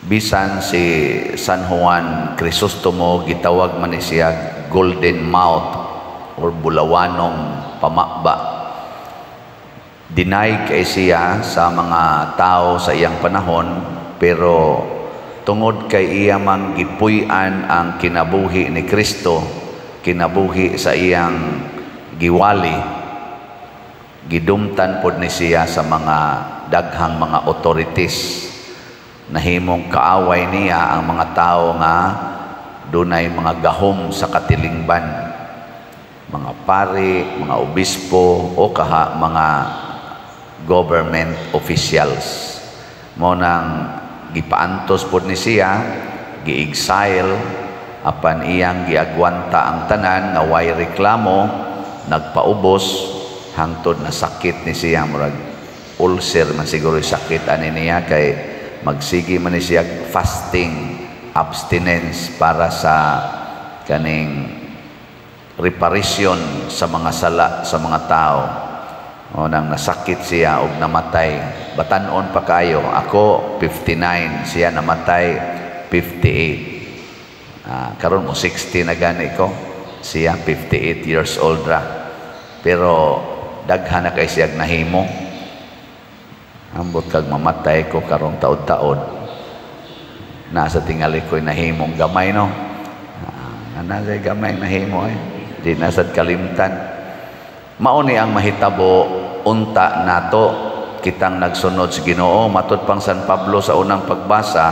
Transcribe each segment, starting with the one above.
bisan si San Juan Crisostomo gitawag man ni siya golden mouth or bulawanong pamakba. Deny kay siya sa mga tao sa iyang panahon, pero tungod kay iya mang gipuy-an ang kinabuhi ni Kristo, kinabuhi sa iyang giwali, gidumtan pod ni siya sa mga daghang mga authorities. Nahimong kaaway niya ang mga tao nga dunay mga gahom sa katilingban, mga pari, mga obispo o kaha mga government officials. Mo nang gipaantos pod ni siya, gi-exile, apan iyang giagwanta ang tanan nga way reklamo, nagpaubos hangtod na sakit ni siya, murag ulcer man siguro sakit ani niya, kay magsigi man ni siya fasting, abstinence para sa kaning reparation sa mga sala sa mga tao. O nang nasakit siya og namatay, batanon pa kayo, ako 59, siya namatay 58. Karon mo 60 na gani ko, siya 58 years old ra, pero daghan na kay siya nahimo. Ambot kag mamatay ko karong taod-taod, nasa tingali ko'y nahimong gamay, no? Nasa gamay nahimo di nasad kalimtan. Mauni ang mahitabo unta nato kitang nagsunod sa Ginoo. Matud pang San Pablo sa unang pagbasa,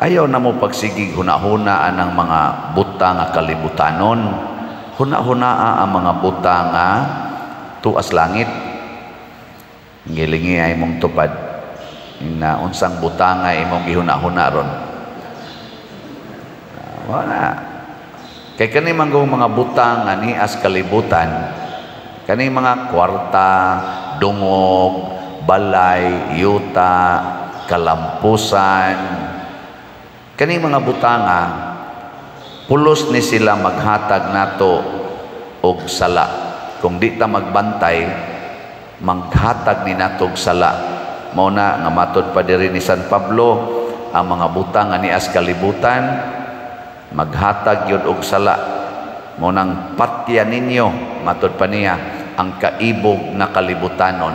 ayaw na mo pagsigig hunahunaan ang mga buta nga kalibutanon, hunahunaa ang mga buta nga tuas langit. Gilingi ay mong tupad na unsang butanga imong gihuna-huna ron. Wala. Kay kani manggong mga butang ani as kalibutan, kani mga kwarta, dungog, balay, yuta, kalampusan, kani mga butanga pulos ni sila maghatag nato og sala. Kung di ta magbantay, maghatag ni natog sala. Mao na nga matud pa diri ni San Pablo, ang mga butang ani as kalibutan maghatag yun og sala. Mao nang patya ninyo, matud pa niya, ang kaibog na kalibutanon.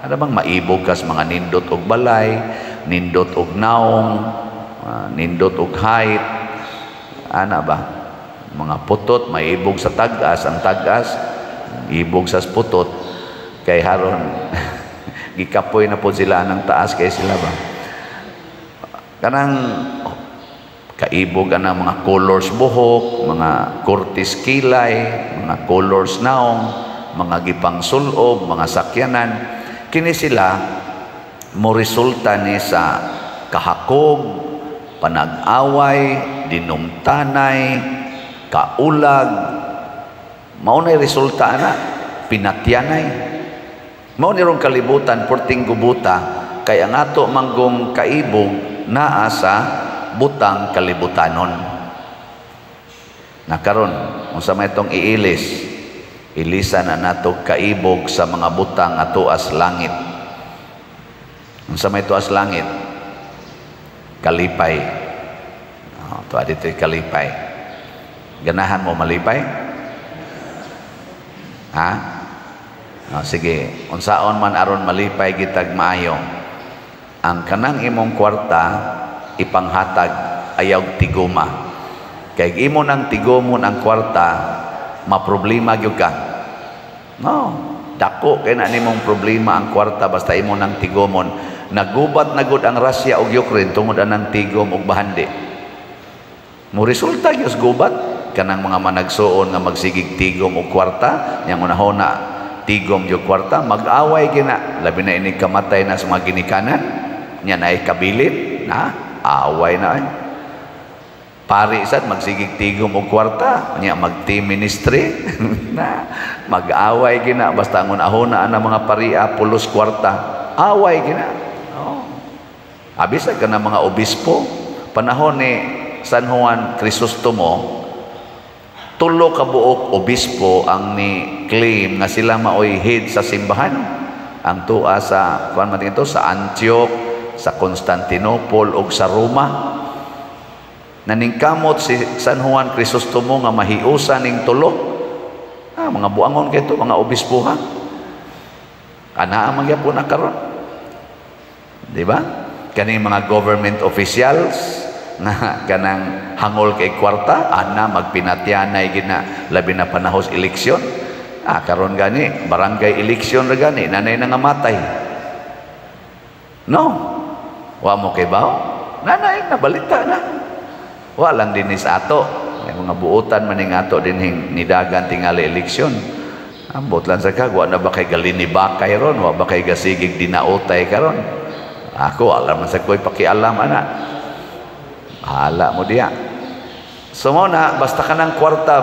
Ano bang maibog kas mga nindot og balay, nindot og naong, nindot og height, ana ba, mga putot maibog sa tag-as, ang tag-as ibog sa putot. Kay haron gikapoy na po sila ng taas kay sila ba kanang kaibog ang mga colors buhok, mga kurtis kilay, mga colors naong, mga gipang sulob, mga sakyanan. Kini sila mo resulta ni sa kahakog, panag-away, dinumtanay, kaulag. Mao nay resulta na pinatyanay. Mao ni rong kalibutan porting gubuta, kay ang ato manggong kaibog naa sa butang kalibutanon. Nakaron unsa may itong iilis, ilisan na nato kaibog sa mga butang ato as langit. Unsa may tuas langit? Kalipay. To adito'y kalipay. Ganahan mo malipay? Ha? Sige, unsaon man aron malipay gitag maayo. Ang kanang imong kwarta ipanghatag ayaw tiguma. Kay imo nang tigumon ang kwarta, maproblema gyud ka. No, dako kay na nimong problema ang kwarta basta imo nang tigumon. Nagubat na gud ang Russia ug Ukraine tungod anang tigom ug bahandi. Mo resulta gyud gubat kanang mga managsuon nga magsigig tigom og kwarta, yang unahona tigom yung kwarta, mag-away gina, labi na ini kamatay na sa mga ginikanan, niya na ay kabilin, na away na ay. Pari sad magsigig tigom og kwarta, niya mag-team ministry, na mag-away gina, basta ang unahona ang mga paria, pulos kwarta, away gina. Oh. Abisa ka na mga obispo, panahon ni San Juan Crisostomo, tulo ka buok obispo ang ni claim nga sila maoy head sa simbahan. Ang tuwa sa kuan man ito sa Antioch, sa Constantinople ug sa Roma. Naningkamot si San Juan Crisostomo nga mahiusa ning tulo. Mga buangon kay ito, mga obispuha. Ana ang magyapon na karon. Di ba? Kaning mga government officials na kanang hangol kay kwarta, ana magpinatyanay gina labi na panahos eleksyon. Karon gani barangay eleksyon ra gani nanay na nga matay. No. Wa mo kay bao? Nanay nabalita na. Walang dinis ato. May mga buutan maning ato dinhing nidagan tingali eleksyon. Ambot lang sa kag, wa na ba kay galini bakay ron, wa ba kay gasigig dinautay karon. Ako alam man sa ko'y pakialam ana. Hala mo diya. So mo na basta kanang kwarta,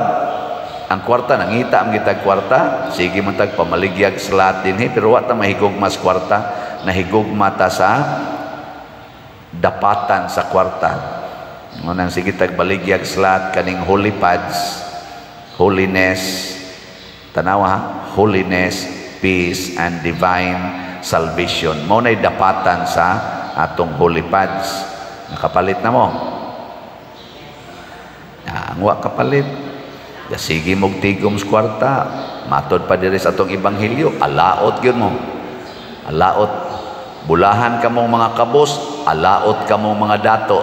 ang kwarta nangita ang gitag kwarta, sige man tag pamaligyag slat dinhi pero wa ta mahigugma sa kwarta, nahigugma ta sa dapatan sa kwarta. Ngunang sige tag baligyag slat kaning holy pads, holiness, tanawa, holiness, peace, and divine salvation. Mo na'y dapatan sa atong holy pads. Nakapalit na mo. Ang wa kapalit. Sige mong tigom sa kwarta. Matod pa diri sa atong ibanghilyo. Alaot yun mo. Alaot. Bulahan ka mong mga kabos. Alaot ka mong mga dato.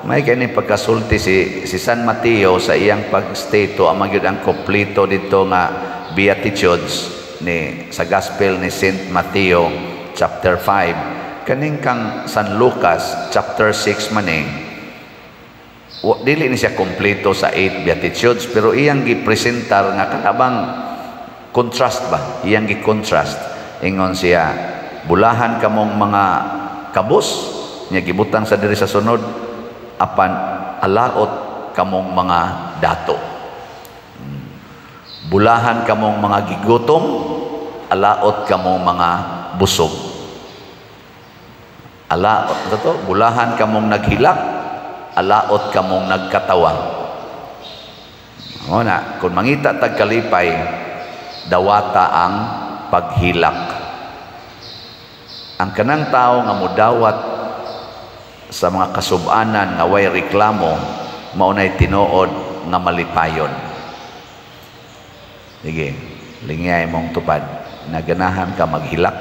May kani pagkasulti si San Mateo sa iyang pagstato ang magyud ang kompleto dito nga Beatitudes ni sa Gospel ni Saint Mateo chapter 5 kaning kang San Lucas chapter 6 maning dili ni siya kompleto sa 8 Beatitudes pero iyang gipresentar nga kanabang contrast ba iyang gi-contrast ingon siya bulahan kamong mga kabos nya gibutang sa diri sa sunod apan alaot kamong mga dato. Bulahan kamong mga gigutom, alaot kamong mga busog. Alaot to, bulahan kamong naghilak, alaot kamong nagkatawa. Una, kung mangita tag kalipay, dawata ang paghilak. Ang kanang tao nga mudawat sa mga kasubanan nga way reklamo maunay tinuod nga malipayon. Sige, lingay mong tupad. Naganahan ka maghilak.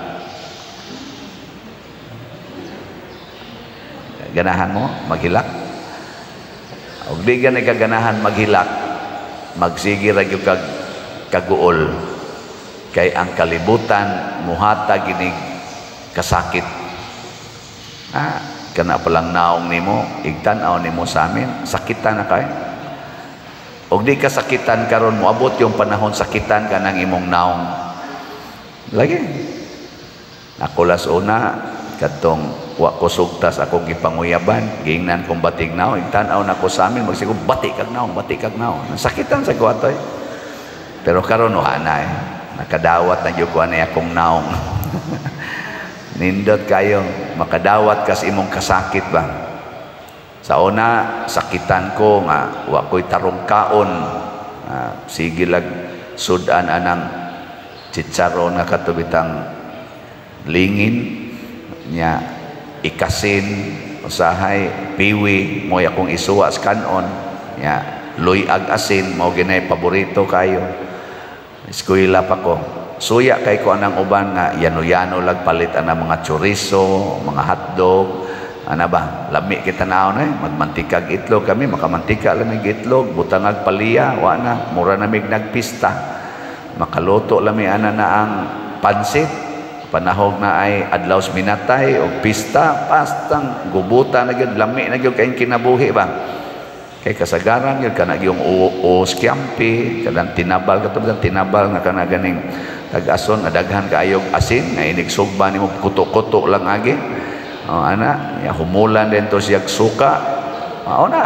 Ganahan mo maghilak. Ug di gani ka ganahan maghilak, magsige ra gyud kag kaguol kay ang kalibutan muhatag ginig kasakit. Kana palang naong nimo, igtan-aw nimo sa amin, sakitan na kay. Og di ka sakitan karon moabot yung panahon sakitan ka ng imong naong. Lagi. Ako las una katong wa ko sugtas ako gipanguyaban, giingnan kong batig naong, igtan-aw na ko sa amin, magsigo bati kag naong, bati kag naong. Sakitan sa kuwatoy. Pero karon ana nakadawat na gyud ko ani akong naong. Nindot kayo, makadawat kas imong kasakit ba? Sa una, sakitan ko nga, wa ko'y tarong kaon. Sige lag sudan anang chicharon nga katubitang lingin, nya ikasin, usahay, piwi, mo'y akong isuwa sa kanon, nya luyag asin, mo ginay paborito kayo. Eskwela pa ko. Suya kay ko anang uban nga yano-yano lag palit anang mga chorizo, mga hotdog, ana ba? Lami kita naon magmantikag itlog kami, makamantika lamig itlog, butangag paliya, wa na mura namig nagpista. Makaluto lami ana na ang pansit, panahog na ay adlaws minatay o pista, pastang gubuta na gyud lami na gyud kay kinabuhi ba? Kay kasagaran gyud kana gyung o skiampi, kadang tinabal katong tinabal nga kana ganing tag-ason nga daghan kaayog asin nga inig sugba nimo kuto-kuto lang agi. Ana ya humulan din to siya suka. Na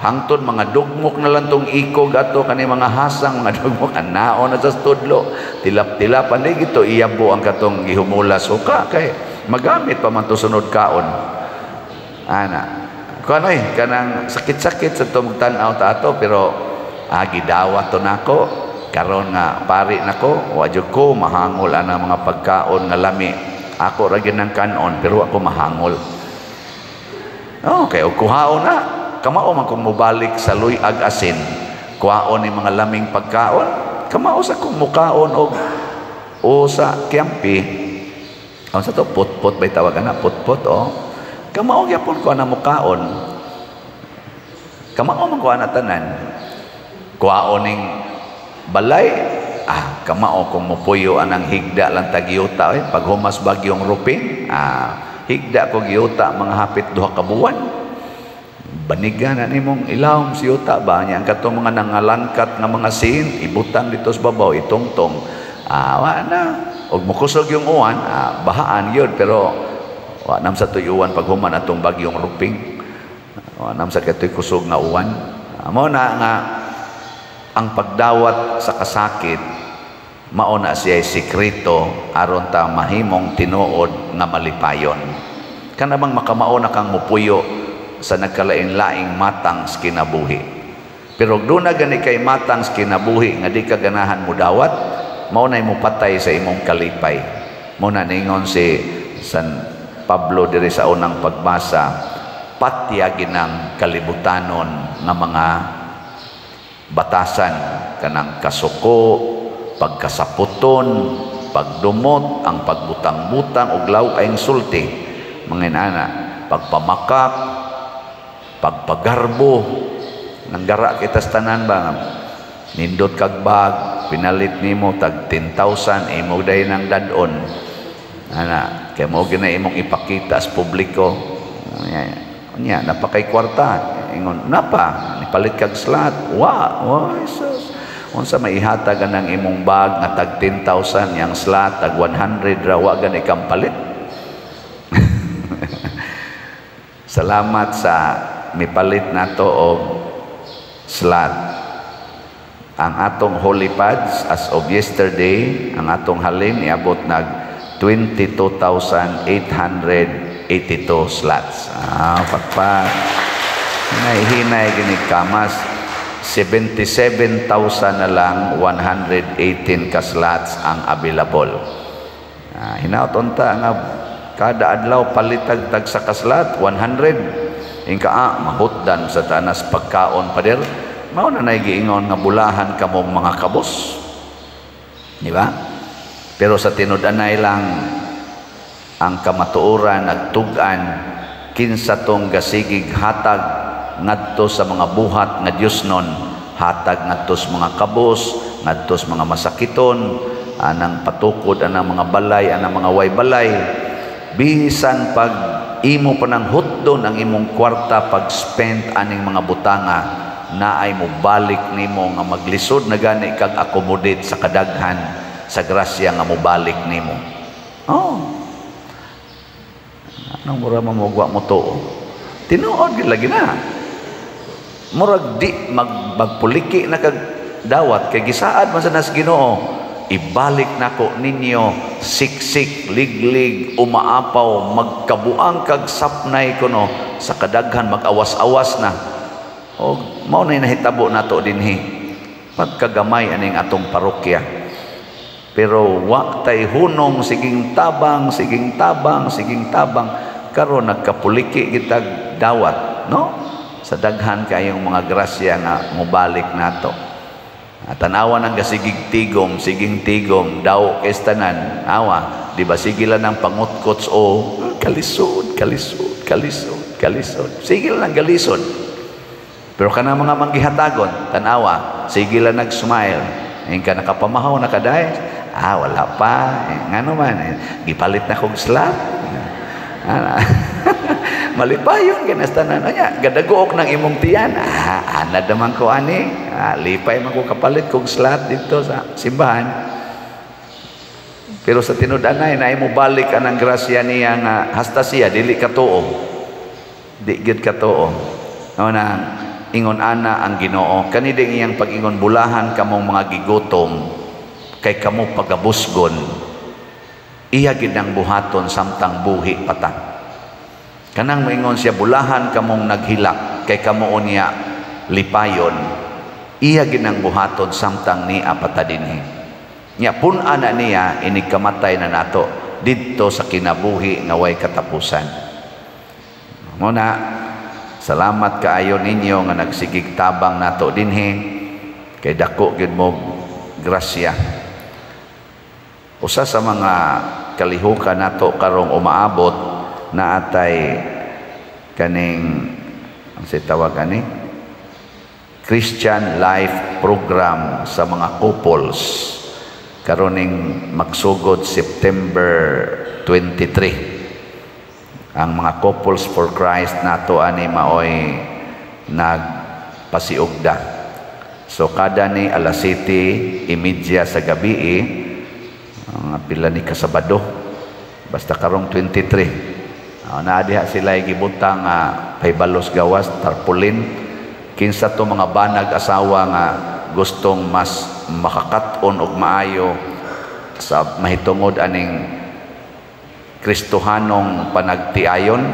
hangtod mga dugmok na lang tong ikog ato kani mga hasang mga dugmok anaon na sa studlo tilap-tilapan di gito iyabo ang katong gihumula suka kay magamit pa man to sunod kaon. Ana kanay kanang sakit-sakit sa tong tan-aw ta ato pero gidawat to nako karon nga pari nako wa jud ko mahangol ana mga pagkaon nga lami Ako ra gyud ng kanon pero ako mahangol. Okay, og kuhaon na. Kamao man kung mobalik sa luyag asin. Kuhaon ni mga laming pagkaon. Kamao sa kung mukaon o sa kiampi. Ang sa to put-put bay tawagan na put-put Kamao gyapon ko na mukaon. Kamao man ko na tanan. Kuhaon ning balay. Kamao kung mupuyo anang higda lang tagiyuta pag humas bagyong ruping higda ko giyuta mga hapit 2 ka buwan banigan na nimong ilawom si yuta ba niya ang katong mga nangalangkat nga mga sin ibutang dito sa babaw itongtong na og mukusog yung uwan bahaan yun pero wa nam sa tuyuan pag human atong bagyong ruping wa nam sa katoy kusog nga uwan mo na nga ang pagdawat sa kasakit mao na siya sikreto aron ta mahimong tinuod nga malipayon. Kanabang makamao na kang mupuyo sa nagkalain-laing matang sa kinabuhi. Pero doon na gani kay matang sa kinabuhi nga di ka ganahan mo dawat, mao na mo patay sa imong kalipay. Mao na ningon si San Pablo diri sa unang pagbasa, patyagin ng kalibutanon nga mga batasan kanang kasuko, pagkasaputon, pagdumot, ang pagbutang-butang og law ayong sulti, mga inana, pagpamakak, pagpagarbo, nanggara kita sa tanan ba, nindot kag bag, pinalit nimo tag 10,000, imo day nang dadon, kaya mo gina imong ipakita sa publiko, napakay kwarta, ingon, napa, nipalit kag slot, Jesus. Unsa maihatag ang imong bag nga tag 10,000 yang slot tag 100 ra wa gani kang palit. Salamat sa mipalit nato og slot. Ang atong holy pads as of yesterday, ang atong halin iabot nag 22,882 slots. Pagpag hinay gini kamas 77,000 na lang 118 ka slots ang available. Hinaut unta nga kada adlaw palitag tag sa kaslat 100 ingka mahutdan sa tanas pagkaon pader mao na nay giingon nga bulahan kamong mga kabos, di ba? Pero sa tinud-anay lang ang kamatuoran nagtug-an kinsa tong gasigig hatag ngadto sa mga buhat nga Dios non, hatag ngadto sa mga kabos, ngadto sa mga masakiton, anang patukod anang mga balay, anang mga way balay, bisan pag imo pa nang hutdon ang imong kwarta pag spend aning mga butanga naay mo balik nimo nga maglisod na gani kag accommodate sa kadaghan sa grasya nga mo balik nimo. Anong mura mamugwa mo to? Tinuod gid lagi na. Murag di magpuliki na kag dawat kay gisaad man sa nas Ginoo, ibalik nako ninyo siksik liglig umaapaw magkabuang kag sapnay kuno sa kadaghan mag-awas-awas na o mao na nahitabo nato dinhi pagkagamay aning atong parokya. Pero wa tay hunong siging tabang karon nagkapuliki gitag dawat, no? Sa daghan kayong mga grasya nga mobalik nato. Tanawan ang gasigig tigom, siging tigom, daw kestanan, awa, di ba sigilan ng pangutkots kalisod. Sigilan ng galisod. Pero kana mga manggihatagon, tanawa, sigilan nag-smile. Yung ka nakapamahaw na kaday, wala pa. Nga naman, gipalit na kong slap. Malipayon kinastanan niya gadagook ng imong tiyan anad naman ko ani lipay man ko kapalit kog slot dito sa simbahan. Pero sa tinud-anay na imo balik anang grasya niya nga hasta siya dili katuo, di gid katuo. Na ingon ana ang Ginoo kani ding iyang pag-ingon bulahan kamong mga gigutom kay kamo pagabusgon iya gid ang buhaton samtang buhi patang. Kanang moingon siya bulahan kamong naghilak kay kamo unya lipayon iya ginang buhaton samtang ni apata dinhi nya pun ana niya ini kamatay na nato didto sa kinabuhi nga way katapusan. Muna, salamat kaayo ninyo nga nagsigig tabang nato dinhi, kay dako gyud mo grasya. Usa sa mga kalihukan nato karong umaabot na atay kaning ang sitawag ani Christian Life Program sa mga couples karoning magsugod September 23. Ang mga couples for Christ nato ani maoy nagpasiugda. So kada ni alas 7:30 sa gabi ang pila ni kasabado basta karong 23. Naadiha sila gibutang paybalos gawas tarpaulin. Kinsa to mga banag asawa nga gustong mas makakat-on og maayo sa mahitungod aning Kristohanong panagtiayon,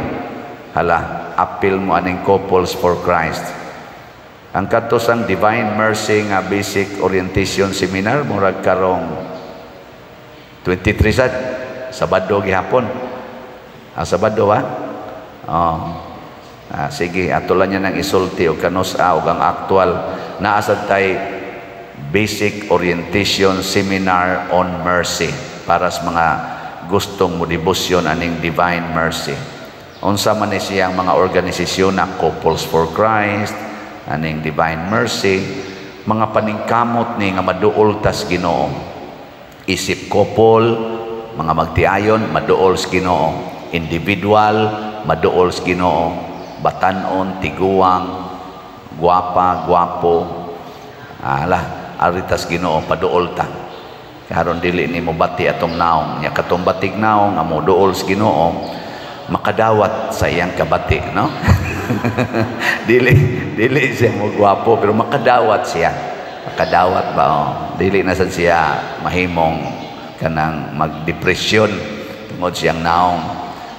hala apil mo aning couples for Christ. Ang katosang Divine Mercy nga basic orientation seminar murag karong 23 sad Sabado gihapon. Sabado ba? Sige, atulan niya ng isulti o kanusa o ang aktual na asad tay basic orientation seminar on mercy para sa mga gustong mo debosyon aning Divine Mercy. Unsa man ni siyang mga organisasyon na Couples for Christ, aning Divine Mercy, mga paningkamot ni nga maduol tas Ginoo. Isip couple, mga magtiayon maduol sa Ginoo. Individual, maduol sa Ginoo. Batanon, tiguang, guwapa, guwapo, aritas Ginoo paduol ta. Karon dili ni mo bati atong naong, nya katong batig naong amo duol sa Ginoo, makadawat sa iyang kabati, no? dili siya mo guwapo pero makadawat siya. Makadawat ba dili na sad siya mahimong kanang magdepresyon tungod siyang naong.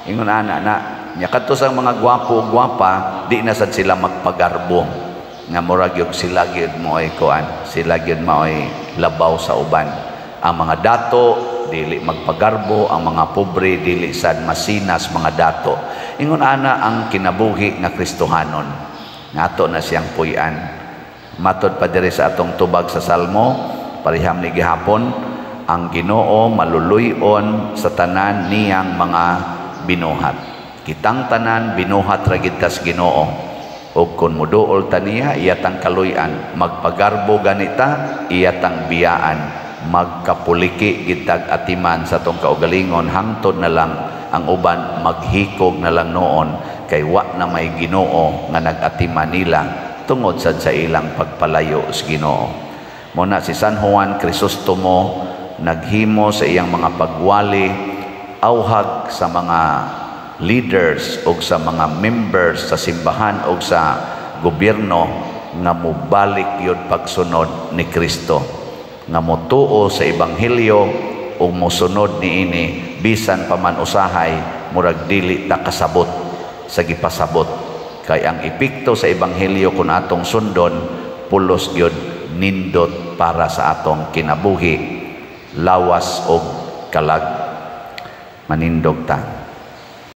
Ingon ana na nya kadto sang mga gwapo-gwapa di na sad sila magpagarbo nga murag yung sila gyud mo ay kuan, sila gyud maoy labaw sa uban. Ang mga dato dili magpagarbo, ang mga pobre dili sad masinas mga dato. Ingon ana ang kinabuhi nga Kristohanon. Nato na siyang puy-an. Matod pa diri sa atong tubag sa Salmo, pariham ni gihapon, ang Ginoo maluluy-on sa tanan niyang mga binuhat. Kitang tanan binuhat ra gid tas Ginoo. Ug kun muduol ta niya iyatang kaluy-an, magpagarbo ganita iyatang biyaan, magkapuliki gid tag atiman sa tong kaugalingon hangtod na lang ang uban maghikog na lang noon kay wa na may Ginoo nga nag-atiman nila tungod sad sa ilang pagpalayo sa Ginoo. Muna si San Juan Crisostomo naghimo sa iyang mga pagwali awhag sa mga leaders o sa mga members sa simbahan o sa gobyerno nga mubalik yun pagsunod ni Kristo, nga motuo sa ebanghelyo o mosunod niini bisan pa man usahay murag dili ta kasabot sa gipasabot, kay ang epekto sa ebanghelyo kun atong sundon pulos gyud nindot para sa atong kinabuhi, lawas og kalag. Manindog ta.